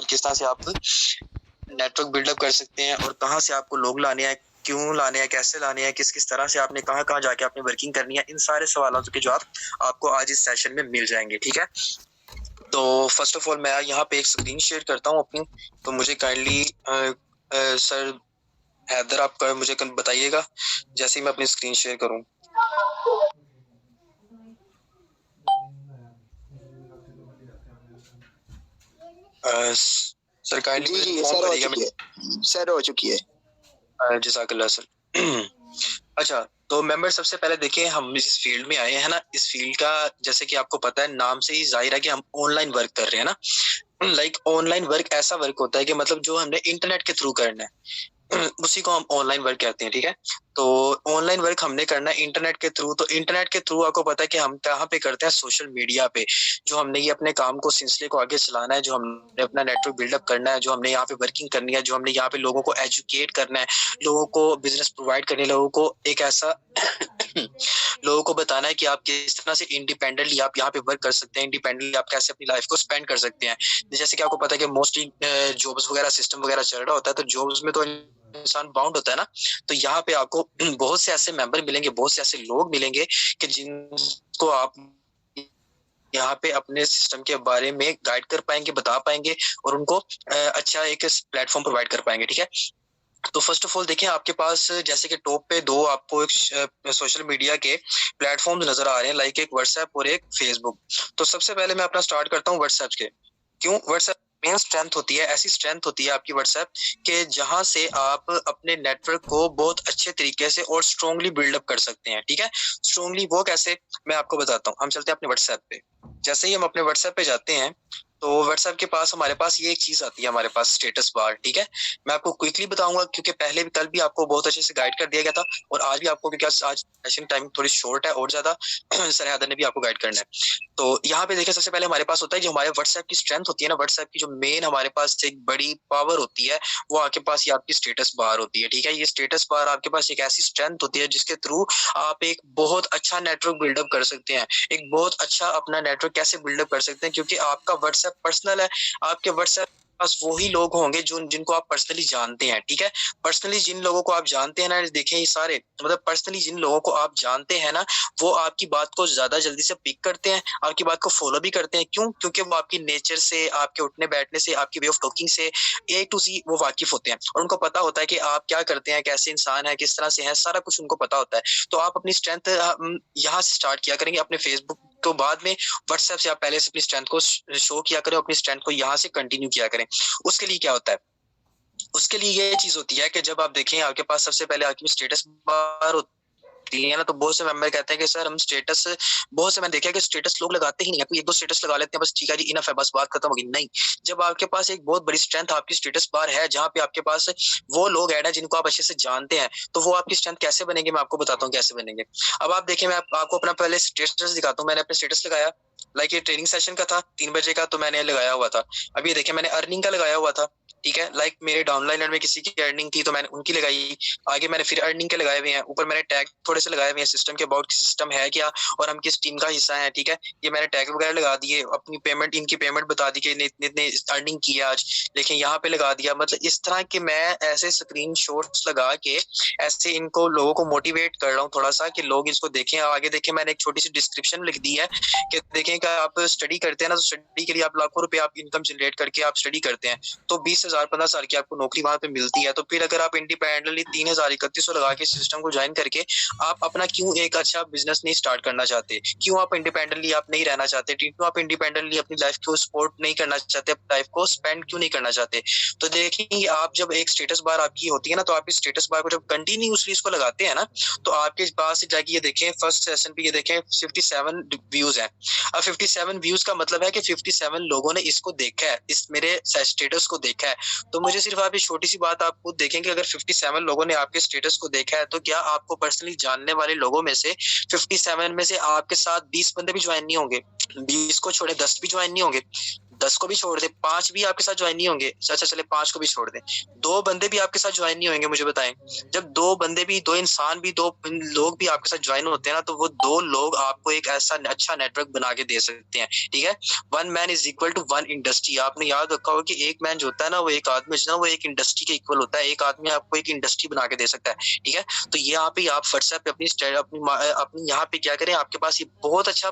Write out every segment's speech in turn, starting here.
किस तरह से आप नेटवर्क बिल्डअप कर सकते हैं और कहाँ से आपको लोग लाने हैं, क्यों लाने हैं, कैसे लाने हैं, किस-किस तरह से आपने कहाँ-कहाँ जाके आपने वर्किंग करनी है, इन सारे सवालों के जवाब आपको आज इस सेशन में मिल जाएँगे, ठीक है? तो फर्स्ट ऑफ ऑल मैं यहाँ पे एक स्क्रीन शेयर करता हूँ अपनी, तो मुझे काइंडली सर हैदर आप मुझे बताइएगा, जैसे ही मैं अपनी स्क्रीन शेयर करूँ। सर काइंडली जी, इन्फॉर्म सर हो करिएगा। चुकी है। सर हो चुकी है। जज़ाकल्लाह सर। अच्छा, तो मेंबर सबसे पहले देखिए हम इस फील्ड में आए हैं ना, इस फील्ड का जैसे कि आपको पता है नाम से ही ज़ाहिर है कि हम ऑनलाइन वर्क कर रहे हैं ना। लाइक ऑनलाइन वर्क ऐसा वर्क होता है कि मतलब जो हमने इंटरनेट के थ्रू करना है। उसी को हम ऑनलाइन वर्क कहते हैं, ठीक है? तो ऑनलाइन वर्क हमने करना है इंटरनेट के थ्रू, तो इंटरनेट के थ्रू आपको पता है कि हम कहाँ पे करते हैं, सोशल मीडिया पे। जो हमने ये अपने काम को सिलसिले को आगे चलाना है, जो हमने अपना नेटवर्क बिल्डअप करना है, जो हमने यहाँ पे वर्किंग करनी है, जो हमने यहाँ पे लोगों को एजुकेट करना है, लोगों को बिज़नेस प्रोवाइड करनी है, लोगों को एक ऐसा लोगों को बताना है कि आप किस तरह से इंडिपेंडेंटली आप यहाँ पे वर्क कर सकते हैं, इंडिपेंडेंटली आप कैसे अपनी लाइफ को स्पेंड कर सकते हैं। जैसे कि आपको पता है कि मोस्टली जॉब्स वगैरह सिस्टम वगैरह चल रहा होता है, तो जॉब्स में तो इंसान बाउंड होता है ना, तो यहाँ पे आपको बहुत से ऐसे मेंबर मिलेंगे, बहुत से ऐसे लोग मिलेंगे कि जिनको आप यहाँ पे अपने सिस्टम के बारे में गाइड कर पाएँगे, बता पाएँगे और उनको अच्छा एक प्लेटफ़ॉर्म प्रोवाइड कर पाएँगे, ठीक है? तो फर्स्ट ऑफ ऑल देखिए आपके पास जैसे कि टॉप पे 2 आपको एक सोशल मीडिया के प्लेटफ़ॉर्म्स नज़र आ रहे हैं, लाइक एक व्हाट्सएप और एक फेसबुक। तो सबसे पहले मैं अपना स्टार्ट करता हूँ व्हाट्सएप के। क्यों? व्हाट्सएप मेन स्ट्रेंथ होती है, ऐसी स्ट्रेंथ होती है आपकी व्हाट्सएप कि जहाँ से आप अपने नेटवर्क को बहुत अच्छे तरीके से और स्ट्रांगली बिल्ड अप कर सकते हैं, ठीक है? स्ट्रांगली वो कैसे? मैं आपको बताता हूँ। हम चलते हैं अपने व्हाट्सएप पे। जैसे ही हम अपने व्हाट्सएप पे जाते हैं, तो व्हाट्सएप के पास हमारे पास ये एक चीज़ आती है हमारे पास स्टेटस बार, ठीक है? मैं आपको क्विकली बताऊँगा क्योंकि पहले भी कल भी आपको बहुत अच्छे से गाइड कर दिया गया था और आज भी आपको क्योंकि आज सेशन टाइम थोड़ी शॉर्ट है और ज़्यादा सर हैदर ने भी आपको गाइड करना है। तो यहाँ पे देखिए सबसे पहले हमारे पास होता है जो हमारे व्हाट्सएप की स्ट्रेंथ होती है ना, व्हाट्सएप की जो मेन हमारे पास एक बड़ी पावर होती है, वो आपके पास ये आपकी स्टेटस बार होती है, ठीक है? ये स्टेटस बार आपके पास एक ऐसी स्ट्रेंथ होती है जिसके थ्रू आप एक बहुत अच्छा नेटवर्क बिल्डअप कर सकते हैं। एक बहुत अच्छा अपना नेटवर्क कैसे बिल्डअप कर सकते हैं क्योंकि आपका व्हाट्सएप पर्सनल है, आपके व्हाट्सएप पास वही लोग होंगे जो जिनको आप पर्सनली जानते हैं, ठीक है? पर्सनली जिन लोगों को आप जानते हैं ना, देखिए ये सारे मतलब पर्सनली जिन लोगों को आप जानते हैं ना, वो आपकी बात को ज़्यादा जल्दी से पिक करते हैं, आपकी बात को फ़ॉलो भी करते हैं। क्यों? क्योंकि वो आपकी नेचर से, आपके उठने-बैठने से, आपकी वे ऑफ टॉकिंग से ए टू ज़ी वो वाकिफ़ होते हैं और उनको पता होता है कि आप क्या करते हैं, कैसे इंसान हैं, किस तरह से हैं, सारा कुछ उनको पता होता है। तो आप अपनी स्ट्रेंथ यहाँ से स्टार्ट किया करेंगे अपने फेसबुक तो बाद में व्हाट्सएप से आप पहले से अपनी स्ट्रेंथ को शो किया करें, अपनी स्ट्रेंथ को यहाँ से कंटिन्यू किया करें। उसके लिए क्या होता है? उसके लिए ये चीज़ होती है कि जब आप देखें आपके पास सबसे पहले आपकी स्टेटस बार होती है ना, तो बहुत से मेंबर कहते हैं कि सर हम स्टेटस बहुत से मैंने देखा है कि स्टेटस लोग लगाते ही नहीं है, कोई 1-2 स्टेटस लगा लेते हैं बस ठीक है जी इनफ है बस बात खत्म होगी। नहीं, जब आपके पास एक बहुत बड़ी स्ट्रेंथ आपकी स्टेटस बार है जहाँ पे आपके पास वो लोग ऐड है जिनको आप अच्छे से जानते हैं, तो वो आपकी स्ट्रेंथ कैसे बनेंगे मैं आपको बताता हूँ कैसे बनेंगे। अब आप देखिए मैं आपको अपना पहले स्टेटस दिखाता हूँ, मैंने अपना स्टेटस लगाया, लाइक ये ट्रेनिंग सेशन का था 3 बजे का तो मैंने लगाया हुआ था। अभी देखिए मैंने अर्निंग का लगाया हुआ था, ठीक है? लाइक मेरे डाउनलाइनर में किसी की अर्निंग थी तो मैंने उनकी लगाई, आगे मैंने फिर अर्निंग के लगाए हुए हैं, ऊपर मैंने टैग थोड़े से लगाए हुए हैं सिस्टम के अबाउट सिस्टम है क्या और हम किस टीम का हिस्सा हैं, ठीक है? ये मैंने टैग वगैरह लगा दिए, अपनी पेमेंट इनकी पेमेंट बता दी कि इतने अर्निंग की है आज, लेकिन यहाँ पे लगा दिया मतलब इस तरह के मैं ऐसे स्क्रीनशॉट्स लगा के ऐसे इनको लोगों को मोटिवेट कर रहा हूँ थोड़ा-सा कि लोग इसको देखें, आगे देखें मैंने एक छोटी-सी डिस्क्रिप्शन लिख दी है कि देखें कि आप स्टडी करते हैं ना, तो स्टडी के लिए आप लाखों रुपए आप इनकम जनरेट करके आप स्टडी करते हैं, तो 20,000 15 साल की आपको नौकरी वहाँ पे मिलती है। तो फिर अगर आप इंडिपेंडेंटली 3,000 3100 लगा के सिस्टम को जॉइन करके आप अपना क्यों एक अच्छा बिज़नेस नहीं स्टार्ट करना चाहते? क्यों आप इंडिपेंडेंटली आप नहीं रहना चाहते? क्यों आप इंडिपेंडेंटली अपनी लाइफ़ को सपोर्ट नहीं करना चाहते? अपनी लाइफ़ को स्पेंड क्यों नहीं करना चाहते? तो देखिए आप जब एक स्टेटस बार आपकी होती है ना, तो आप इस स्टेटस बार को जब कंटिन्यूअसली इसको लगाते हैं ना, तो आपके पास जाके ये देखें फर्स्ट सेशन पे ये देखें 57 व्यूज़ हैं। अब 57 व्यूज़ का मतलब है कि 57 लोगों ने इसको देखा है, इस मेरे स्टेटस को देखा है। तो मुझे सिर्फ आप ये छोटी-सी बात आप खुद देखें कि अगर 57 लोगों ने आपके स्टेटस को देखा है, तो क्या आपको पर्सनली जानने वाले लोगों में से 57 में से आपके साथ 20 बंदे भी जॉइन नहीं होंगे? 20 को छोड़े 10 भी जॉइन नहीं होंगे? 10 को भी छोड़ दे, 5 भी आपके साथ ज्वाइन नहीं होंगे, अच्छा चले 5 को भी छोड़ दे, 2 बंदे भी आपके साथ ज्वाइन नहीं होंगे, मुझे बताएं। जब 2 बंदे भी, 2 इंसान भी, 2 लोग भी आपके साथ ज्वाइन होते हैं ना, तो वो 2 लोग आपको एक ऐसा अच्छा नेटवर्क बना के दे सकते हैं, ठीक है। 1 man is equal to 1 industry. आपने याद रखा होगा कि एक मैन जो होता है ना, वो एक आदमी जो है वो एक इंडस्ट्री के इक्वल होता है। एक आदमी आपको एक इंडस्ट्री बना के दे सकता है, ठीक है। तो ये यहाँ पे आप व्हाट्सएप पे अपनी यहाँ पे क्या करें, आपके पास ये बहुत अच्छा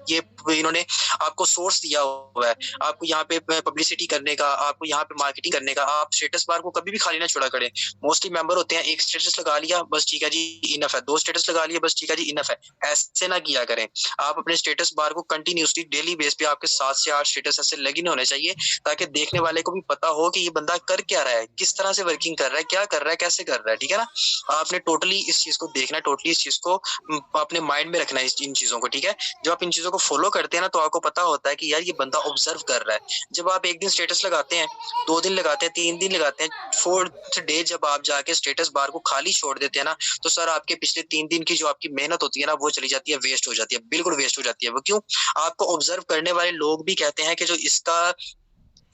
ये इन्होंने आपको सोर्स दिया हुआ है, आपको यहाँ पे पब्लिसिटी करने का, आपको यहाँ पे मार्केटिंग करने का। आप स्टेटस बार को कभी भी खाली ना छोड़ा करें। मोस्टली मेंबर होते हैं, एक स्टेटस लगा लिया बस ठीक है जी इनफ है, 2 स्टेटस लगा लिया बस ठीक है जी इनफ है, ऐसे ना किया करें। आप अपने स्टेटस बार को कंटिन्यूसली डेली बेस पे आपके 7 से 8 स्टेटस ऐसे लगे होने चाहिए, ताकि देखने वाले को भी पता हो कि ये बंदा कर क्या रहा है, किस तरह से वर्किंग कर रहा है, क्या कर रहा है, कैसे कर रहा है, ठीक है ना। आपने टोटली इस चीज को देखना है, टोटली इस चीज को अपने माइंड में रखना है, इन चीजों को, ठीक है। जब आप इन चीजों को फॉलो करते हैं ना, तो आपको पता होता है कि यार ये बंदा ऑब्जर्व कर रहा है। जब आप एक दिन स्टेटस लगाते हैं, 2 दिन लगाते हैं, 3 दिन लगाते हैं, 4th डे जब आप जाके स्टेटस बार को खाली छोड़ देते हैं ना, तो सर आपके पिछले 3 दिन की जो आपकी मेहनत होती है ना, वो चली जाती है, वेस्ट हो जाती है, बिल्कुल वेस्ट हो जाती है। वो क्यों? आपको ऑब्जर्व करने वाले लोग भी कहते हैं कि जो इसका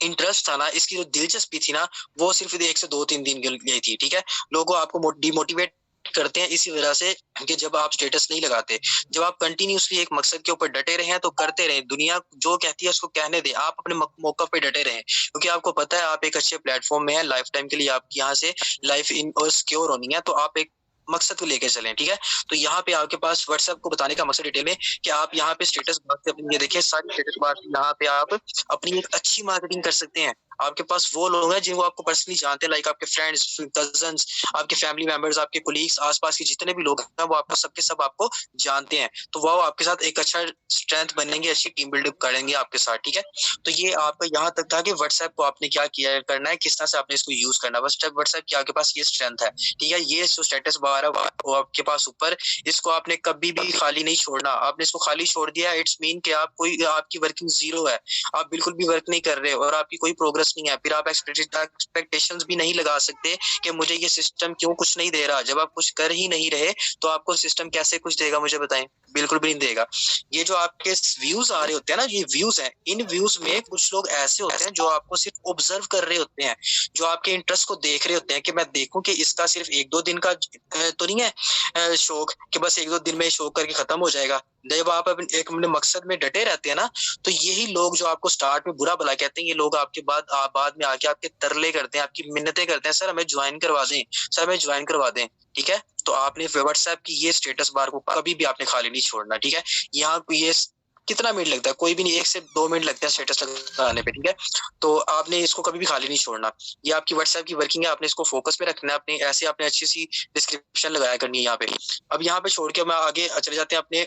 इंटरेस्ट था ना, इसकी जो दिलचस्पी थी ना, वो सिर्फ 1 से 2-3 दिन के लिए थी, ठीक है। लोगों आपको डिमोटिवेट करते हैं इसी वजह से कि जब आप स्टेटस नहीं लगाते, जब आप कंटिन्यूसली एक मकसद के ऊपर डटे रहे हैं, तो करते रहे, दुनिया जो कहती है उसको कहने दे, आप अपने मौका पे डटे रहे, क्योंकि आपको पता है आप एक अच्छे प्लेटफॉर्म में है, लाइफ टाइम के लिए आपकी यहाँ से लाइफ इन और सिक्योर होनी है, तो आप एक मकसद को लेकर चलें, ठीक है। तो यहाँ पे आपके पास व्हाट्सएप को बताने का मकसद डिटेल में कि आप यहाँ पे स्टेटस बार से अपनी, ये देखिए सारी स्टेटस बार यहाँ पे आप अपनी एक अच्छी मार्केटिंग कर सकते हैं। आपके पास वो लोग हैं जिनको आपको पर्सनली जानते हैं, लाइक आपके फ्रेंड्स, कजन्स, आपके फैमिली मेंबर्स, आपके कोलीग्स, आसपास के जितने भी लोग हैं, वो आपको सबके सब आपको जानते हैं, तो वो आपके साथ एक अच्छा स्ट्रेंथ बनेंगे, अच्छी टीम बिल्डअप करेंगे आपके साथ, ठीक है। तो ये आपका यहाँ तक था कि व्हाट्सएप को आपने क्या किया करना है, किस तरह से आपने इसको यूज करना है। बस व्हाट्सएप की आपके पास ये स्ट्रेंथ है, ठीक है। ये जो स्टेटस बार है वो आपके पास ऊपर, इसको आपने कभी भी खाली नहीं छोड़ना। आपने इसको खाली छोड़ दिया, इट्स मीन कि आप कोई, आपकी वर्किंग जीरो है, आप बिल्कुल भी वर्क नहीं कर रहे और आपकी कोई प्रोग्रेस नहीं है। फिर आप एक्सपेक्टेशंस भी नहीं लगा सकते कि मुझे ये सिस्टम क्यों कुछ नहीं दे रहा। जब आप कुछ कर ही नहीं रहे, तो आपको सिस्टम कैसे कुछ देगा, मुझे बताएं। बिल्कुल भी नहीं देगा। ये जो आपके व्यूज आ रहे होते हैं ना, ये व्यूज हैं, इन व्यूज में कुछ लोग ऐसे होते हैं जो आपको सिर्फ ऑब्जर्व कर रहे होते हैं, जो आपके इंटरेस्ट को देख रहे होते हैं कि मैं देखूं कि इसका सिर्फ 1-2 दिन का तो नहीं है शौक, कि बस 1-2 दिन में शौक करके खत्म हो जाएगा। जब आप अपने मकसद में डटे रहते हैं ना, तो यही लोग जो आपको स्टार्ट में बुरा भला कहते हैं, ये लोग आपके बाद में आके आपके तरले करते हैं, आपकी मिन्नतें करते हैं, सर हमें ज्वाइन करवा दें, सर हमें ज्वाइन करवा दें, ठीक है। तो आपने व्हाट्सएप की ये स्टेटस बार को कभी भी आपने खाली नहीं छोड़ना, ठीक है। यहाँ ये कितना मिनट लगता है, कोई भी नहीं, 1 से 2 मिनट लगते हैं स्टेटस लगाने पे, ठीक है। तो आपने इसको कभी भी खाली नहीं छोड़ना। ये आपकी व्हाट्सएप की वर्किंग है, आपने इसको फोकस पे रखना है, अपने ऐसे आपने अच्छी सी डिस्क्रिप्शन लगाया करनी है यहाँ पे। अब यहाँ पे छोड़ के मैं आगे चले जाते हैं अपने,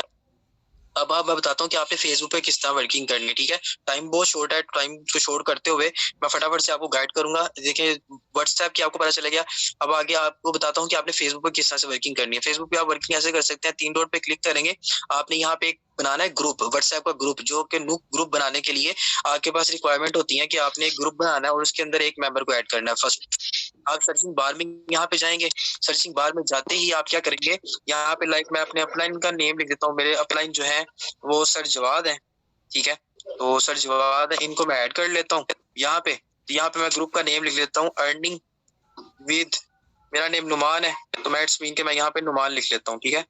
अब मैं बताता हूँ कि आपने फेसबुक पे किस तरह वर्किंग करनी है, ठीक है। टाइम बहुत शॉर्ट है, टाइम को शॉर्ट करते हुए मैं फटाफट से आपको गाइड करूंगा। देखिए व्हाट्सएप की आपको पता चला गया, अब आगे आपको बताता हूँ कि आपने फेसबुक पे किस तरह से वर्किंग करनी है। फेसबुक पे आप वर्किंग ऐसे कर सकते हैं, 3 डॉट पे क्लिक करेंगे, आपने यहाँ पे एक बनाना है ग्रुप, व्हाट्सएप का ग्रुप, जो कि ग्रुप बनाने के लिए आपके पास रिक्वायरमेंट होती है कि आपने एक ग्रुप बनाना है और उसके अंदर एक मेंबर को ऐड करना है। फर्स्ट आप सर्चिंग बार में यहाँ पे जाएंगे, सर्चिंग बार में जाते ही आप क्या करेंगे, यहाँ पे लाइक मैं अपने अपलाइन का नेम लिख देता हूँ, मेरे अपलाइन जो है वो सर जवाद है, ठीक है। तो सर जवाद है, इनको मैं ऐड कर लेता हूँ यहाँ पे। तो यहाँ पे मैं ग्रुप का नेम लिख लेता हूँ, अर्निंग विद, मेरा नेम नुमान है, तो मैं इट्स मीन के मैं यहाँ पे नुमान लिख लेता हूँ, ठीक है।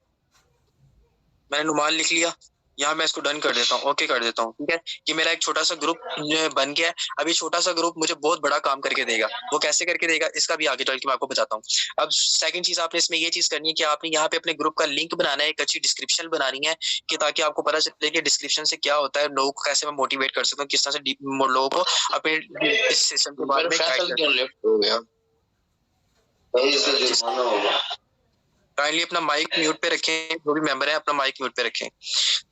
मैंने नुमान लिख लिया, यहाँ मैं इसको डन कर देता हूँ, ओके कर देता हूँ, ठीक है। ये मेरा एक छोटा सा ग्रुप बन गया है। अब ये छोटा सा ग्रुप मुझे बहुत बड़ा काम करके देगा, वो कैसे करके देगा इसका भी आगे चल के मैं आपको बताता हूँ। अब सेकंड चीज आपने इसमें ये चीज करनी है कि आपने यहाँ पे अपने ग्रुप का लिंक बनाना है, एक अच्छी डिस्क्रिप्शन बनानी है, कि ताकि आपको पता चले कि डिस्क्रिप्शन से क्या होता है, लोगों को कैसे मैं मोटिवेट कर सकता हूँ, किस तरह से लोगों को अपने इस सिस्टम के बारे में काइंडली अपना माइक म्यूट पे रखें, जो भी मेंबर है अपना माइक म्यूट पे रखें।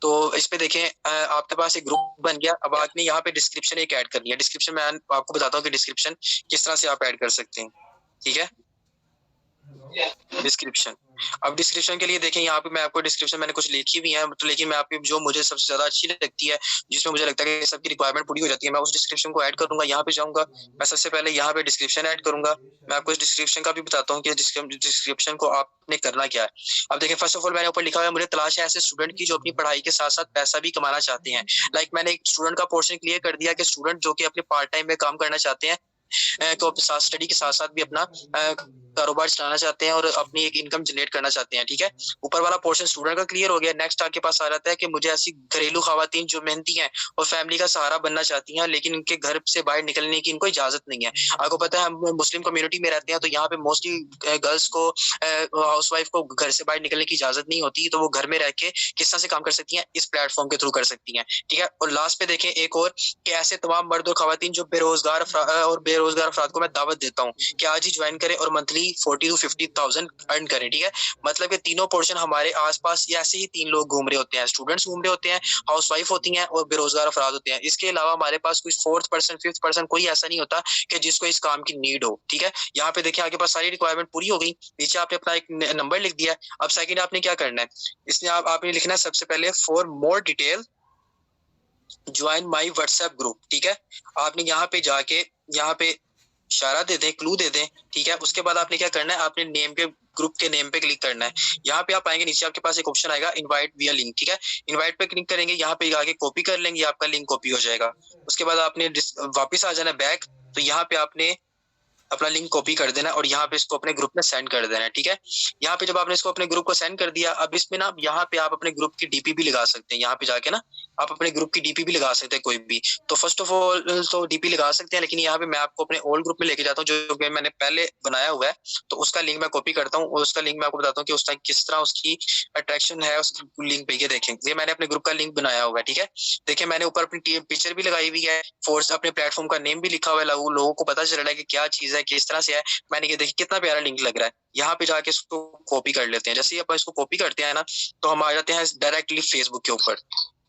तो इस पे देखें, आपके पास एक ग्रुप बन गया। अब आपने यहाँ पे डिस्क्रिप्शन एक ऐड करनी है। डिस्क्रिप्शन में आपको बताता हूँ कि डिस्क्रिप्शन किस तरह से आप ऐड कर सकते हैं, ठीक है। डिस्क्रिप्शन। अब डिस्क्रिप्शन के लिए देखें, यहाँ पे मैं आपको डिस्क्रिप्शन मैंने कुछ लिखी हुई है, तो लेकिन मैं आपकी जो मुझे सबसे ज्यादा अच्छी लगती है, जिसमें मुझे लगता है कि सबकी रिक्वायरमेंट पूरी हो जाती है, मैं उस डिस्क्रिप्शन को ऐड करूंगा। यहाँ पे जाऊंगा, मैं सबसे पहले यहाँ पे डिस्क्रिप्शन ऐड करूंगा। मैं आपको इस डिस्क्रिप्शन का भी बताता हूँ कि डिस्क्रिप्शन को आपने करना क्या है। अब देखिए, फर्स्ट ऑफ ऑल मैंने ऊपर लिखा हुआ है, मुझे तलाश है ऐसे स्टूडेंट की जो अपनी पढ़ाई के साथ साथ पैसा भी कमाना चाहते हैं। लाइक मैंने एक स्टूडेंट का पोर्शन क्लियर कर दिया कि स्टूडेंट जो कि अपने पार्ट टाइम में काम करना चाहते हैं, तो साथ स्टडी के साथ साथ भी अपना कारोबार चलाना चाहते हैं और अपनी एक इनकम जनरेट करना चाहते हैं। ठीक है, ऊपर वाला पोर्शन स्टूडेंट का क्लियर हो गया। नेक्स्ट आपके पास आ जाता है कि मुझे ऐसी घरेलू खवातीन जो मेहनती हैं और फैमिली का सहारा बनना चाहती हैं, लेकिन इनके घर से बाहर निकलने की इनको इजाजत नहीं है। आपको पता है हम मुस्लिम कम्युनिटी में रहते हैं, तो यहाँ पे मोस्टली गर्ल्स को, हाउस वाइफ को घर से बाहर निकलने की इजाजत नहीं होती, तो वो घर में रह के किस तरह से काम कर सकती हैं, इस प्लेटफॉर्म के थ्रू कर सकती हैं। ठीक है, और लास्ट पे देखें एक और कि ऐसे तमाम मर्द और खवातीन जो बेरोजगार और बेरोजगार अफराद को मैं दावत देता हूँ कि आज ही ज्वाइन करें और मंथली 40 to 50,000 अर्न करें। ठीक है, मतलब कि तीनों पोर्शन हमारे आसपास ऐसे ही तीन लोग घूम रहे होते हैं, स्टूडेंट्स घूम रहे होते हैं, हाउस वाइफ होती हैं और बेरोजगार अफराद होते हैं। इसके अलावा हमारे पास कोई फोर्थ पर्सन, फिफ्थ पर्सन कोई ऐसा नहीं होता कि जिसको इस काम की नीड हो। ठीक है, यहाँ पे देखिए आपके पास सारी रिक्वायरमेंट पूरी हो गई। नीचे आपने अपना एक नंबर लिख दिया। अब सेकंड आपने क्या करना है, इसमें आपने लिखना है सबसे पहले for more detail join my WhatsApp group. ठीक है, आपने यहाँ पे जाके यहाँ पे इशारा दे दें, क्लू दे दें। ठीक है, उसके बाद आपने क्या करना है, आपने नेम के ग्रुप के नेम पे क्लिक करना है। यहाँ पे आप आएंगे, नीचे आपके पास एक ऑप्शन आएगा इनवाइट विया लिंक। ठीक है, इनवाइट पे क्लिक करेंगे, यहाँ पे आगे कॉपी कर लेंगे, आपका लिंक कॉपी हो जाएगा। उसके बाद आपने वापस आ जाना बैक, तो यहाँ पे आपने अपना लिंक कॉपी कर देना और यहाँ पे इसको अपने ग्रुप में सेंड कर देना है। ठीक है, यहाँ पे जब आपने इसको अपने ग्रुप को सेंड कर दिया, अब इसमें ना यहाँ पे आप अपने ग्रुप की डीपी भी लगा सकते हैं। यहाँ पे जाके ना आप अपने ग्रुप की डीपी भी लगा सकते हैं कोई भी। तो फर्स्ट ऑफ ऑल तो डीपी लगा सकते हैं, लेकिन यहाँ पे मैं आपको अपने ओल्ड ग्रुप में लेके जाता हूँ जो कि मैंने पहले बनाया हुआ है। तो उसका लिंक मैं कॉपी करता हूँ और उसका लिंक मैं आपको बताता हूँ कि उस टाइम किस तरह उसकी अट्रैक्शन है उस लिंक पे। ये देखें, ये मैंने अपने ग्रुप का लिंक बनाया हुआ है। ठीक है, देखिए मैंने ऊपर अपनी पिक्चर भी लगाई हुई है, फोर्स अपने प्लेटफॉर्म का नेम भी लिखा हुआ है, लोगों को पता चल रहा है कि क्या चीज है, किस तरह से है। मैंने ये देखिए कितना प्यारा लिंक लग रहा है। यहाँ पे जाके इसको कॉपी कर लेते हैं। जैसे ही अपन इसको कॉपी करते हैं ना, तो हम आ जाते हैं डायरेक्टली फेसबुक के ऊपर।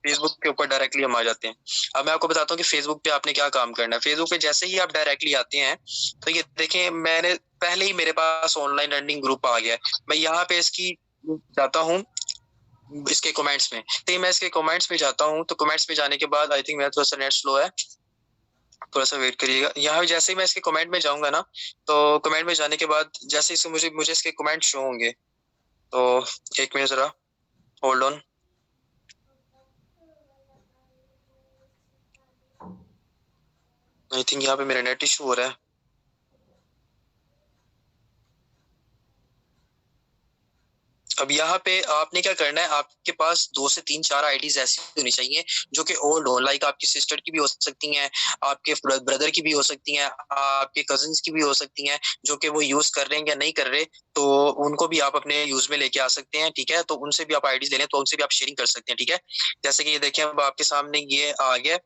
फेसबुक के ऊपर डायरेक्टली हम आ जाते हैं। अब मैं आपको बताता हूँ कि फेसबुक पे आपने क्या काम करना है। फेसबुक पे जैसे ही आप डायरेक्टली आते हैं, तो ये देखें मैंने पहले ही मेरे पास ऑनलाइन अर्निंग ग्रुप आ गया है। मैं यहाँ पे इसकी जाता हूँ, इसके कमेंट्स में, तो मैं इसके कमेंट्स में जाता हूँ। तो कमेंट्स में जाने के बाद आई थिंक मेरा थोड़ा सा नेट स्लो है, थोड़ा सा वेट करिएगा। यहाँ जैसे ही मैं इसके कमेंट में जाऊंगा ना, तो कमेंट में जाने के बाद जैसे इसको मुझे मुझे इसके कमेंट शो होंगे, तो एक मिनट जरा होल्ड ऑन। आई थिंक यहाँ पे मेरा नेट इशू हो रहा है। अब यहाँ पे आपने क्या करना है, आपके पास 2 से 3 4 आईडीज ऐसी होनी चाहिए जो कि ओल्ड हो। लाइक आपकी सिस्टर की भी हो सकती हैं, आपके ब्रदर की भी हो सकती हैं, आपके कजिन्स की भी हो सकती हैं, जो कि वो यूज कर रहे हैं या नहीं कर रहे, तो उनको भी आप अपने यूज में लेके आ सकते हैं। ठीक है, तो उनसे भी आप आईडीज ले लें, तो उनसे भी आप शेयरिंग कर सकते हैं। ठीक है, जैसे कि ये देखें अब आपके सामने ये आ गया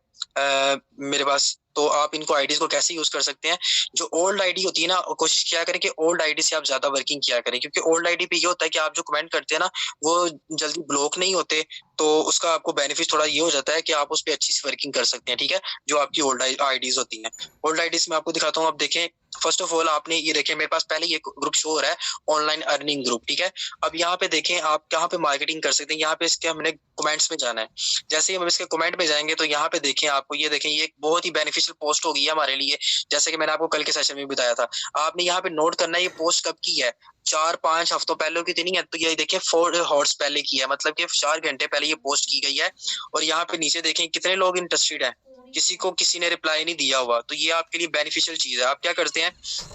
मेरे पास। तो आप इनको आईडीज को कैसे यूज कर सकते हैं, जो ओल्ड आईडी होती है ना, कोशिश किया करें कि ओल्ड आईडी से आप ज्यादा वर्किंग किया करें, क्योंकि ओल्ड आईडी पे ये होता है कि आप जो कमेंट करते हैं ना, वो जल्दी ब्लॉक नहीं होते। तो उसका आपको बेनिफिट थोड़ा ये हो जाता है कि आप उस पर अच्छी से वर्किंग कर सकते हैं। ठीक है, जो आपकी ओल्ड आईडीज होती हैं। ओल्ड आईडीज में आपको दिखाता हूँ। अब देखें, फर्स्ट ऑफ ऑल आपने ये देखें, मेरे पास पहले ये ग्रुप शो हो रहा है, ऑनलाइन अर्निंग ग्रुप। ठीक है, अब यहाँ पे देखें आप कहाँ पे मार्केटिंग कर सकते हैं। यहाँ पे इसके हमने कमेंट्स में जाना है। जैसे ही हम इसके कमेंट में जाएंगे, तो यहाँ पे देखें आपको ये देखें, ये एक बहुत ही बेनिफिशियल पोस्ट होगी हमारे लिए। जैसे कि मैंने आपको कल के सेशन में बताया था, आपने यहाँ पे नोट करना है ये पोस्ट कब की है, 4-5 हफ्तों पहले की तो नहीं है। तो ये देखिए 4 हॉर्स पहले की है, मतलब कि 4 घंटे पहले ये पोस्ट की गई है। और यहाँ पे नीचे देखें कितने लोग इंटरेस्टेड हैं, किसी ने रिप्लाई नहीं दिया हुआ। तो ये आपके लिए बेनिफिशियल चीज है। आप क्या करते हैं,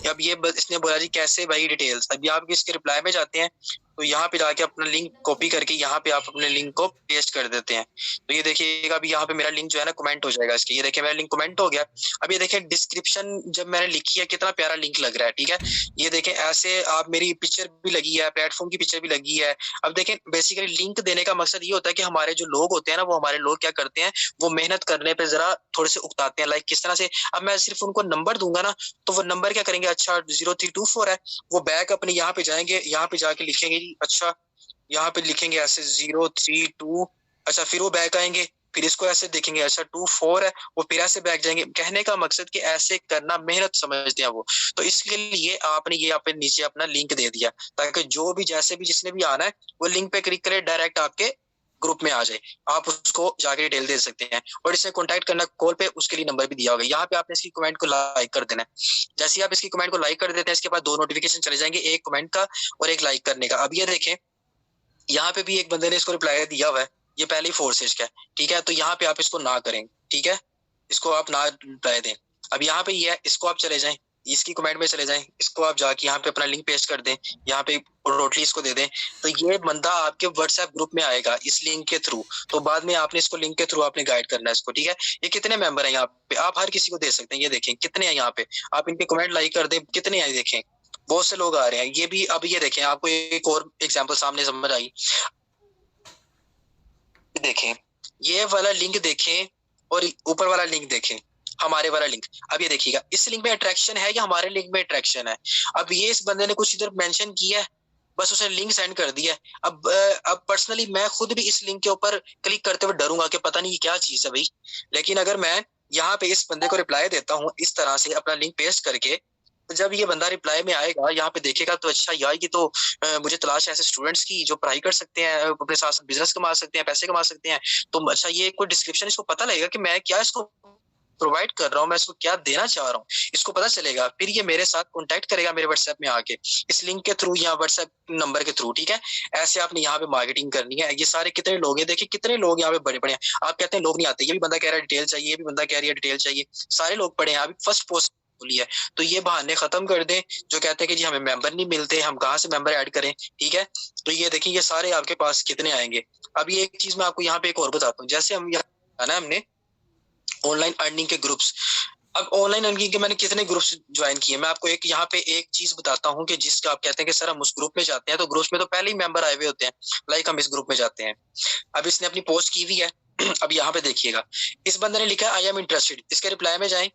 अब ये इसने बोला जी कैसे भाई डिटेल्स, अभी आप इसके रिप्लाई में जाते हैं, तो यहाँ पे जाके अपना लिंक कॉपी करके यहाँ पे आप अपने लिंक को पेस्ट कर देते हैं। तो ये देखिएगा अभी यहाँ पे मेरा लिंक जो है ना कमेंट हो जाएगा इसके। ये देखिए मेरा लिंक कमेंट हो गया। अब ये देखिए डिस्क्रिप्शन जब मैंने लिखी है कितना प्यारा लिंक लग रहा है। ठीक है, ये देखें ऐसे आप, मेरी पिक्चर भी लगी है, प्लेटफॉर्म की पिक्चर भी लगी है। अब देखें बेसिकली लिंक देने का मकसद ये होता है कि हमारे जो लोग होते हैं ना, वो हमारे लोग क्या करते हैं, वो मेहनत करने पे जरा थोड़े से उकताते हैं। लाइक किस तरह से, अब मैं सिर्फ उनको नंबर दूंगा ना, तो वो नंबर क्या करेंगे, अच्छा 0324 है, वो बैक अपने यहाँ पे जाएंगे, यहाँ पे जाके लिखेंगे जी, अच्छा यहाँ पे लिखेंगे ऐसे 032, अच्छा फिर वो बैक आएंगे, फिर इसको ऐसे देखेंगे, अच्छा 2 4 है, वो फिर ऐसे बैक जाएंगे। कहने का मकसद कि ऐसे करना मेहनत समझते हैं वो। तो इसके लिए आपने ये यहाँ पे नीचे अपना लिंक दे दिया, ताकि जो भी जैसे भी जिसने भी आना है वो लिंक पे क्लिक करे, डायरेक्ट आपके ग्रुप में आ जाए, आप उसको जाके डिटेल दे सकते हैं। और इससे कांटेक्ट करना कॉल पे, उसके लिए नंबर भी दिया होगा। यहाँ पे आपने इसकी कमेंट को लाइक कर देना है। जैसे ही आप इसकी कमेंट को लाइक कर देते हैं, इसके बाद 2 नोटिफिकेशन चले जाएंगे, एक कमेंट का और एक लाइक करने का। अब ये देखें, यहाँ पे भी एक बंदे ने इसको रिप्लाई दिया हुआ है, ये पहले ही फोर्सेज का है, ठीक है। तो यहाँ पे आप इसको ना करें, ठीक है, इसको आप ना रिप्लाई दें। अब यहाँ पे ये है, इसको आप चले जाएं, इसकी कमेंट में चले जाएं, इसको आप जाके यहाँ पे अपना लिंक पेस्ट कर दें, यहाँ पे टोटली इसको दे दें। तो ये बंदा आपके व्हाट्सएप ग्रुप में आएगा इस लिंक के थ्रू। तो बाद में आपने इसको लिंक के थ्रू आपने गाइड करना है इसको, ठीक है। ये कितने मेंबर हैं यहाँ पे, आप हर किसी को दे सकते हैं। ये देखें कितने हैं यहाँ पे, आप इनके कमेंट लाइक कर दें, कितने हैं देखें, बहुत से लोग आ रहे हैं। ये भी अब ये देखें, आपको एक और एग्जाम्पल सामने समझ आई। देखें, ये वाला लिंक देखें और ऊपर वाला लिंक देखें, हमारे वाला लिंक। अब ये देखिएगा, इस लिंक में अट्रैक्शन है या हमारे लिंक में अट्रैक्शन है। अब ये इस बंदे ने कुछ इधर मेंशन किया है, बस उसने लिंक सेंड कर दिया है। अब पर्सनली मैं खुद भी इस लिंक के ऊपर क्लिक करते हुए डरूंगा कि पता नहीं ये क्या चीज है भाई। लेकिन अगर मैं यहाँ पे इस बंदे को रिप्लाई देता हूँ इस तरह से अपना लिंक पेस्ट करके, तो जब ये बंदा रिप्लाई में आएगा यहाँ पे देखेगा, तो अच्छा यार ये तो मुझे तलाश है ऐसे स्टूडेंट्स की जो पढ़ाई कर सकते हैं, अपने साथ साथ बिजनेस कमा सकते हैं, पैसे कमा सकते हैं। तो अच्छा ये कोई डिस्क्रिप्शन, इसको पता लगेगा कि मैं क्या इसको प्रोवाइड कर रहा हूँ, मैं इसको क्या देना चाह रहा हूँ, इसको पता चलेगा। फिर ये मेरे साथ कांटेक्ट करेगा मेरे व्हाट्सएप में आके, इस लिंक के थ्रू या व्हाट्सएप नंबर के थ्रू, ठीक है। ऐसे आपने यहाँ पे मार्केटिंग करनी है। ये सारे कितने लोग हैं, देखिए कितने लोग यहाँ पे बड़े बड़े हैं। आप कहते हैं लोग नहीं आते, ये भी बंदा कह रहा है डिटेल चाहिए, ये भी बंदा कह रही है डिटेल चाहिए, सारे लोग पढ़े हैं। अभी फर्स्ट पोस्ट बोली है, तो ये बहाने खत्म कर दें जो कहते हैं कि जी हमें मेंबर नहीं मिलते, हम कहाँ से मेंबर ऐड करें, ठीक है। तो ये देखिए, ये सारे आपके पास कितने आएंगे। अब ये एक चीज मैं आपको यहाँ पे एक और बताता हूँ, जैसे हम यहाँ ना हमने ऑनलाइन अर्निंग के ग्रुप्स। अब ऑनलाइन अर्निंग के मैंने कितने ग्रुप्स ज्वाइन किए, मैं आपको एक यहाँ पे एक चीज बताता हूँ कि जिसका आप कहते हैं कि सर हम उस ग्रुप में जाते हैं, तो ग्रुप्स में तो पहले ही मेंबर आए हुए होते हैं, लाइक हम इस ग्रुप में जाते हैं। अब इसने अपनी पोस्ट की हुई है अब यहाँ पे देखिएगा, इस बंदे ने लिखा आई एम इंटरेस्टेड, इसके रिप्लाई में जाए,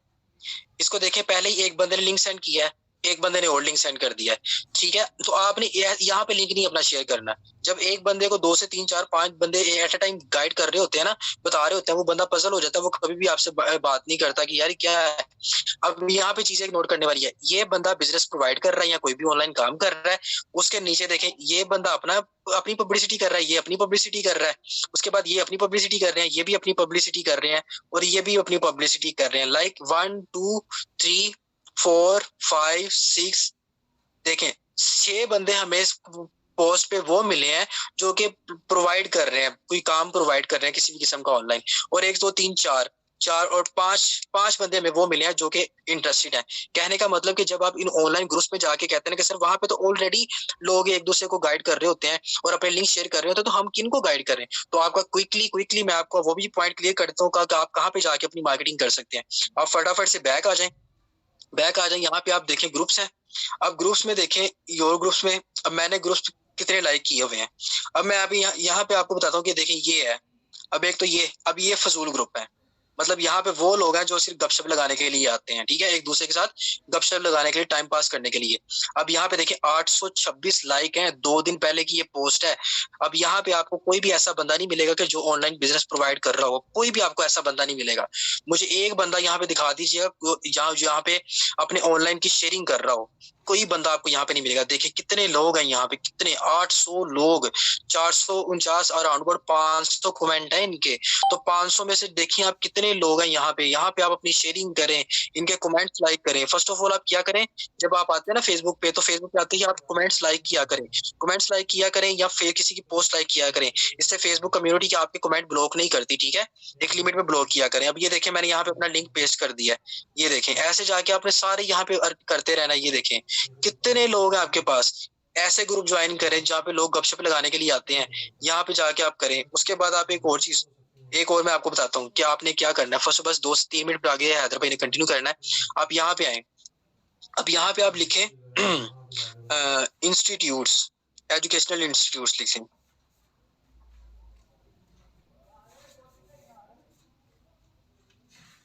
इसको देखें, पहले ही एक बंदे ने लिंक सेंड किया है, एक बंदे ने और लिंक सेंड कर दिया है, ठीक है। तो आपने यहाँ पे लिंक नहीं अपना शेयर करना। जब एक बंदे को 2 से 3 4 5 बंदे एट अ टाइम गाइड कर रहे होते हैं ना, बता रहे होते हैं, वो बंदा पजल हो जाता है, वो कभी भी आपसे बात नहीं करता कि यार क्या है। अब यहाँ पे चीजें नोट करने वाली है, ये बंदा बिजनेस प्रोवाइड कर रहा है या कोई भी ऑनलाइन काम कर रहा है, उसके नीचे देखें ये बंदा अपनी पब्लिसिटी कर रहा है, ये अपनी पब्लिसिटी कर रहा है, उसके बाद ये अपनी पब्लिसिटी कर रहे हैं, ये भी अपनी पब्लिसिटी कर रहे हैं, और ये भी अपनी पब्लिसिटी कर रहे हैं। लाइक 1 2 3 4 5 6 देखें, 6 बंदे हमें पोस्ट पे वो मिले हैं जो कि प्रोवाइड कर रहे हैं, कोई काम प्रोवाइड कर रहे हैं किसी भी किस्म का ऑनलाइन। और 1 2 3 4 4 और 5 बंदे हमें वो मिले हैं जो कि इंटरेस्टेड हैं। कहने का मतलब कि जब आप इन ऑनलाइन ग्रुप्स में जाके कहते हैं कि सर वहां पे तो ऑलरेडी लोग एक दूसरे को गाइड कर रहे होते हैं और अपने लिंक शेयर कर रहे होते हैं, तो हम किन को गाइड करें। तो आपका क्विकली मैं आपको वो भी पॉइंट क्लियर करता हूँ कि आप कहाँ पे जाके अपनी मार्केटिंग कर सकते हैं। आप फटाफट से बैक आ जाएं, यहाँ पे आप देखें ग्रुप्स हैं। अब ग्रुप्स में देखें, योर ग्रुप्स में अब मैंने ग्रुप्स कितने लाइक किए हुए हैं। अब मैं अभी यहाँ पे आपको बताता हूँ कि देखें ये है, अब एक तो अब ये फजूल ग्रुप है, मतलब यहाँ पे वो लोग हैं जो सिर्फ गपशप लगाने के लिए आते हैं, ठीक है, एक दूसरे के साथ गपशप लगाने के लिए, टाइम पास करने के लिए। अब यहाँ पे देखिए 826 लाइक हैं, 2 दिन पहले की ये पोस्ट है। अब यहाँ पे आपको कोई भी ऐसा बंदा नहीं मिलेगा कि जो ऑनलाइन बिजनेस प्रोवाइड कर रहा हो, कोई भी आपको ऐसा बंदा नहीं मिलेगा। मुझे एक बंदा यहाँ पे दिखा दीजिएगा यहाँ पे अपने ऑनलाइन की शेयरिंग कर रहा हो, कोई बंदा आपको यहाँ पे नहीं मिलेगा। देखिए कितने लोग हैं यहाँ पे, कितने 800 लोग, 449 और अराउंड 500 कमेंट है इनके। तो 500 में से देखिए आप कितने लोग हैं यहाँ पे आप अपनी शेयरिंग करें, इनके कमेंट्स लाइक करें। फर्स्ट ऑफ ऑल आप क्या करें, जब आप आते हैं ना फेसबुक पे, तो फेसबुक पे आते ही आप कमेंट्स लाइक किया करें या फिर किसी की पोस्ट लाइक किया करें। इससे फेसबुक कम्युनिटी के आपके कमेंट ब्लॉक नहीं करती, ठीक है, एक लिमिट में ब्लॉक किया करें। अब ये देखें मैंने यहाँ पे अपना लिंक पेस्ट कर दिया है, ये देखें, ऐसे जाके आपने सारे यहाँ पे करते रहना। ये देखें कितने लोग हैं आपके पास, ऐसे ग्रुप ज्वाइन करें जहाँ पे लोग गपशप लगाने के लिए आते हैं, यहाँ पे जाके आप करें। उसके बाद आप एक और मैं आपको बताता हूँ कि आपने क्या करना है। फर्स्ट बस 2 से 3 मिनट आगे हैदराबाद ने कंटिन्यू करना है। आप यहाँ पे आए, अब यहाँ पे आप लिखें इंस्टीट्यूट्स, एजुकेशनल इंस्टीट्यूट्स लिखें।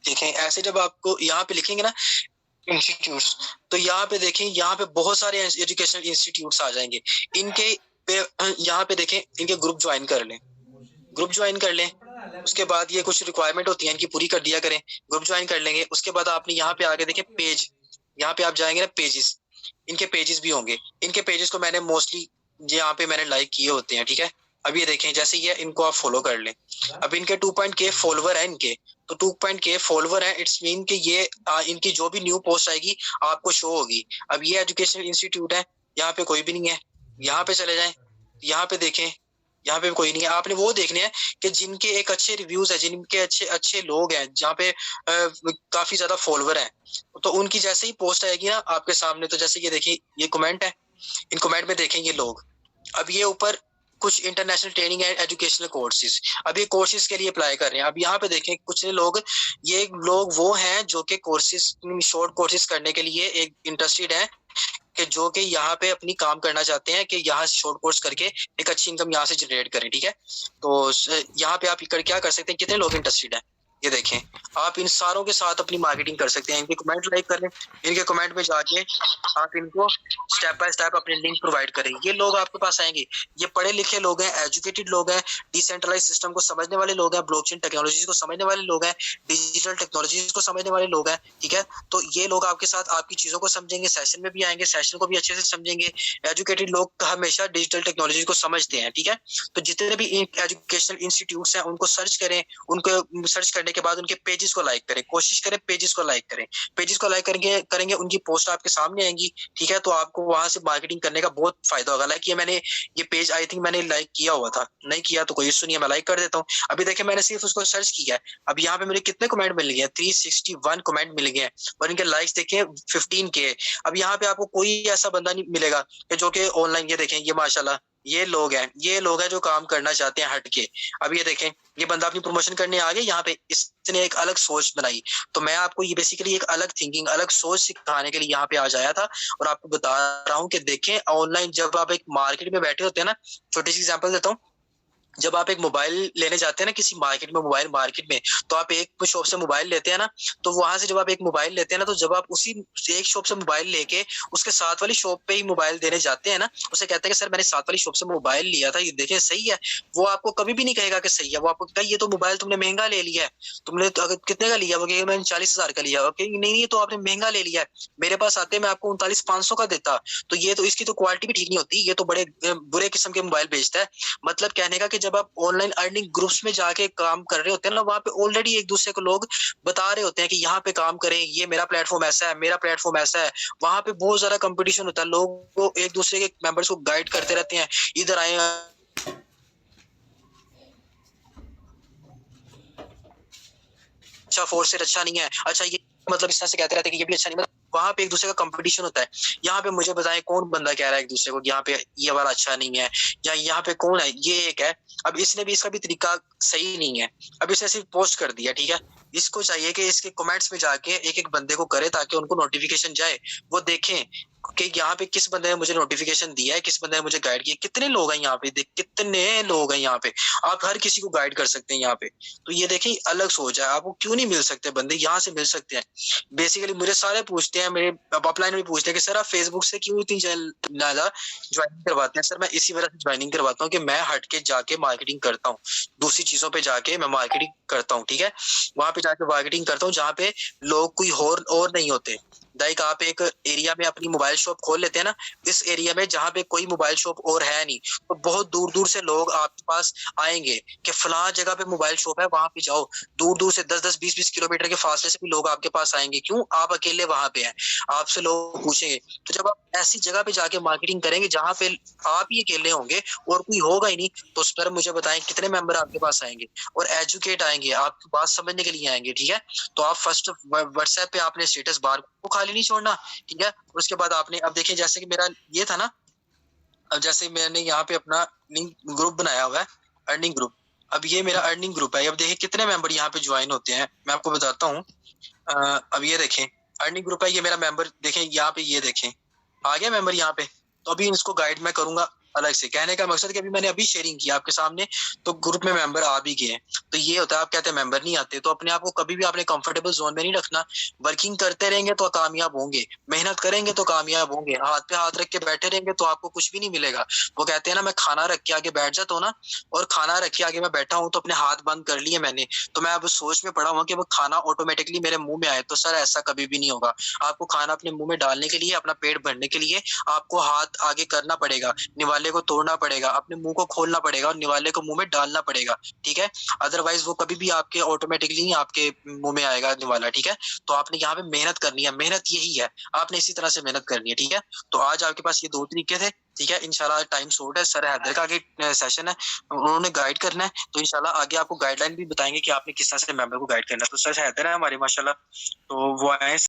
देखें ऐसे जब आपको यहाँ पे लिखेंगे ना इंस्टीट्यूट्स, तो यहाँ पे देखें, यहाँ पे बहुत सारे एजुकेशनल इंस्टीट्यूट्स आ जाएंगे। इनके पे यहाँ पे देखें, इनके ग्रुप ज्वाइन कर लें, उसके बाद ये कुछ रिक्वायरमेंट होती है इनकी पूरी कर दिया करें, ग्रुप ज्वाइन कर लेंगे। उसके बाद आपने यहाँ पे आगे देखें पेज, यहाँ पे आप जाएंगे ना पेजेस, इनके पेजेस भी होंगे। इनके पेजेस को मैंने मोस्टली यहाँ पे मैंने लाइक किए होते हैं, ठीक है। अब ये देखें जैसे ये इनको आप फॉलो कर लें। अब इनके 2.k फॉलोवर है इनके, तो 2.k फॉलोवर है, इट्स मीन कि ये इनकी जो भी न्यू पोस्ट आएगी आपको शो होगी। अब ये एजुकेशनल इंस्टीट्यूट है, यहाँ पे कोई भी नहीं है। यहाँ पे चले जाएं, यहाँ पे देखें, यहाँ पे कोई नहीं है। आपने वो देखने हैं कि जिनके एक अच्छे रिव्यूज है, जिनके अच्छे अच्छे लोग हैं, जहाँ पे काफी ज्यादा फॉलोवर हैं, तो उनकी जैसे ही पोस्ट आएगी ना आपके सामने, तो जैसे ये देखिए ये कमेंट है, इन कमेंट में देखें ये लोग। अब ये ऊपर कुछ international training and educational courses, अब ये कोर्सेज के लिए अप्लाई कर रहे हैं। अब यहाँ पे देखें कुछ लोग, ये लोग वो हैं जो कि कोर्सेज, शॉर्ट कोर्सेज करने के लिए एक इंटरेस्टेड है, कि जो कि यहाँ पे अपनी काम करना चाहते हैं कि यहाँ से शॉर्ट कोर्स करके एक अच्छी इनकम यहाँ से जनरेट करें, ठीक है। तो यहाँ पे आप क्या कर सकते हैं, कितने लोग इंटरेस्टेड हैं ये देखें। आप इन सारों के साथ अपनी मार्केटिंग कर सकते हैं। इनके कमेंट लाइक करें, इनके कमेंट में जाके आप इनको स्टेप बाय स्टेप अपने लिंक प्रोवाइड करें। ये लोग आपके पास आएंगे, ये पढ़े लिखे लोग हैं, एजुकेटेड लोग हैं, डिसेंट्रलाइज सिस्टम को समझने वाले लोग हैं, ब्लॉकचेन टेक्नोलॉजीज को समझने वाले लोग हैं, डिजिटल टेक्नोलॉजीज को समझने वाले लोग हैं, ठीक है। तो ये लोग आपके साथ आपकी चीजों को समझेंगे, सेशन में भी आएंगे, सेशन को भी अच्छे से समझेंगे। एजुकेटेड लोग हमेशा डिजिटल टेक्नोलॉजी को समझते हैं, ठीक है। तो जितने भी एजुकेशनल इंस्टीट्यूट्स हैं उनको सर्च करें, उनको सर्च करने के बाद उनके पेजेस को लाइक करें, कोशिश करें पेजेस को लाइक करें। पेजेस को लाइक करेंगे उनकी पोस्ट आपके सामने आएंगी, ठीक है। तो आपको वहां से मार्केटिंग करने का बहुत फायदा होगा। लाइक ये पेज आई थिंक मैंने लाइक किया हुआ था, नहीं किया तो कोई इशू नहीं है, मैं लाइक कर देता हूँ। अभी देखिए मैंने सिर्फ उसको सर्च किया है, अब यहाँ पे मेरे कितने कमेंट मिल गए, 361 कमेंट मिल गए हैं, और इनके लाइक्स देखिए 15K। अब यहाँ पे आपको कोई ऐसा बंदा नहीं मिलेगा कि जो कि ऑनलाइन, ये देखें ये माशाल्लाह ये लोग हैं जो काम करना चाहते हैं हट के। अब ये देखें ये बंदा अपनी प्रमोशन करने आ गया, यहाँ पे इसने एक अलग सोच बनाई। तो मैं आपको ये बेसिकली एक अलग थिंकिंग, अलग सोच सिखाने के लिए यहाँ पे आज आया था, और आपको बता रहा हूँ कि देखें ऑनलाइन जब आप एक मार्केट में बैठे होते हैं ना, छोटी सी एग्जांपल देता हूँ। जब आप एक मोबाइल लेने जाते हैं ना किसी मार्केट में, मोबाइल मार्केट में, तो आप एक शॉप से मोबाइल लेते हैं ना, तो वहां से जब आप एक मोबाइल लेते हैं ना, तो जब आप उसी एक शॉप से मोबाइल लेके उसके साथ वाली शॉप पे ही मोबाइल देने जाते हैं ना, उसे कहते हैं कि सर मैंने साथ वाली शॉप से मोबाइल लिया था, ये देखें सही है। वो आपको कभी भी नहीं कहेगा कि सही है, वो आपको कहेगा ये तो मोबाइल तुमने महंगा ले लिया है, तुमने तो अगर कितने का लिया, वो कहेगा मैंने 40,000 का लिया, ओके नहीं ये तो आपने महंगा ले लिया है, मेरे पास आते मैं आपको 39,500 का देता। तो ये तो इसकी तो क्वालिटी भी ठीक नहीं होती, ये तो बड़े बुरे किस्म के मोबाइल बेचता है। मतलब कहने का कि जब आप ऑनलाइन अर्निंग ग्रुप्स में जाके काम कर रहे होते हैं ना, वहां पे ऑलरेडी एक दूसरे को लोग बता रहे होते हैं कि यहाँ पे काम करें, ये मेरा प्लेटफॉर्म ऐसा है, मेरा प्लेटफॉर्म ऐसा है। वहां पे बहुत ज्यादा कंपटीशन होता है, लोग एक दूसरे के मेंबर्स को गाइड करते रहते हैं, इधर आए अच्छा फोर्स से अच्छा नहीं है, अच्छा ये मतलब इस तरह से कहते रहते हैं कि ये भी अच्छा नहीं, मतलब वहां पे एक दूसरे का कंपटीशन होता है। यहाँ पे मुझे बताएं कौन बंदा कह रहा है एक दूसरे को यहाँ पे ये वाला अच्छा नहीं है, या यहाँ पे कौन है, ये एक है। अब इसने भी इसका भी तरीका सही नहीं है, अब इसने सिर्फ पोस्ट कर दिया, ठीक है। इसको चाहिए कि इसके कमेंट्स में जाके एक एक बंदे को करे ताकि उनको नोटिफिकेशन जाए, वो देखें कि यहाँ पे किस बंदे ने मुझे नोटिफिकेशन दिया है, किस बंदे ने मुझे गाइड किया। कितने लोग हैं यहाँ पे, देख कितने लोग हैं यहाँ पे, आप हर किसी को गाइड कर सकते हैं यहाँ पे। तो ये देखें अलग सोच है, आपको क्यों नहीं मिल सकते बंदे, यहाँ से मिल सकते हैं। बेसिकली मुझे सारे पूछते हैं, मेरे अपलाइन भी पूछते हैं कि सर आप फेसबुक से क्यों इतनी ज्यादा ज्वाइनिंग करवाते हैं। सर मैं इसी वजह से ज्वाइनिंग करवाता हूँ कि मैं हट के जाके मार्केटिंग करता हूँ, दूसरी चीजों पे जाके मैं मार्केटिंग करता हूँ, ठीक है। वहां पे जाके मार्केटिंग करता हूँ जहाँ पे लोग कोई और नहीं होते। लाइक आप एक एरिया में अपनी मोबाइल शॉप खोल लेते हैं ना, इस एरिया में जहाँ पे कोई मोबाइल शॉप और है नहीं, तो बहुत दूर दूर से लोग आपके पास आएंगे कि फलां जगह पे मोबाइल शॉप है, वहां पे जाओ। दूर दूर से 10-10 20-20 किलोमीटर के फासले से भी लोग आपके पास आएंगे, क्यों, आप अकेले वहां पे हैं, आपसे लोग पूछेंगे। तो जब आप ऐसी जगह पे जाके मार्केटिंग करेंगे जहाँ पे आप ही अकेले होंगे और कोई होगा ही नहीं, तो उस पर मुझे बताएं कितने मेंबर आपके पास आएंगे, और एजुकेट आएंगे, आपकी बात समझने के लिए आएंगे, ठीक है। तो आप फर्स्ट व्हाट्सएप पे आपने स्टेटस बार को खाली नहीं छोड़ना, ठीक है। उसके बाद आपने, अब देखिए जैसे कि मेरा ये था ना, अब जैसे मैंने यहाँ पे अपना ग्रुप बनाया हुआ है, अर्निंग ग्रुप। अब ये मेरा अर्निंग ग्रुप है, अब देखिए कितने मेंबर यहाँ पे ज्वाइन होते हैं, मैं आपको बताता हूँ। अब ये देखें अर्निंग ग्रुप है, ये मेरा मेंबर देखें यहाँ पे, ये देखें आ गया मेंबर यहाँ पे। तो अभी इसको गाइड मैं करूंगा अलग से। कहने का मकसद कि अभी मैंने अभी शेयरिंग किया आपके सामने, तो ग्रुप में मेंबर आ भी गए। तो ये होता है, आप कहते हैं मेंबर नहीं आते, तो अपने आप को कभी भी आपने कंफर्टेबल जोन में नहीं रखना। वर्किंग करते रहेंगे तो कामयाब होंगे, मेहनत करेंगे तो कामयाब होंगे। हाथ पे हाथ रख के बैठे रहेंगे तो आपको कुछ भी नहीं मिलेगा। वो कहते हैं ना, मैं खाना रख के आगे बैठ जाता हूँ ना, और खाना रख के आगे मैं बैठा हूँ तो अपने हाथ बंद कर लिए मैंने, तो मैं अब सोच में पड़ा हूँ कि वो खाना ऑटोमेटिकली मेरे मुंह में आए। तो सर ऐसा कभी भी नहीं होगा। आपको खाना अपने मुंह में डालने के लिए, अपना पेट भरने के लिए आपको हाथ आगे करना पड़ेगा, निवाले को तोड़ना पड़ेगा, अपने मुंह को खोलना पड़ेगा और निवाले को मुंह में डालना पड़ेगा। ठीक है, अदरवाइज वो कभी भी आपके ऑटोमेटिकली नहीं आपके मुंह में आएगा निवाला। ठीक है, तो आपने यहाँ पे मेहनत करनी है, मेहनत यही है, आपने इसी तरह से मेहनत करनी है। ठीक है, तो आज आपके पास ये 2 तरीके थे। ठीक है, इंशाल्लाह टाइम शॉर्ट है, सर हैदर का आगे सेशन है, उन्होंने गाइड करना है, तो इंशाल्लाह आगे आपको गाइडलाइन भी बताएंगे कि आपने किस तरह से मेंबर को गाइड करना है। तो सर हैदर है हमारे माशाल्लाह, तो वो आए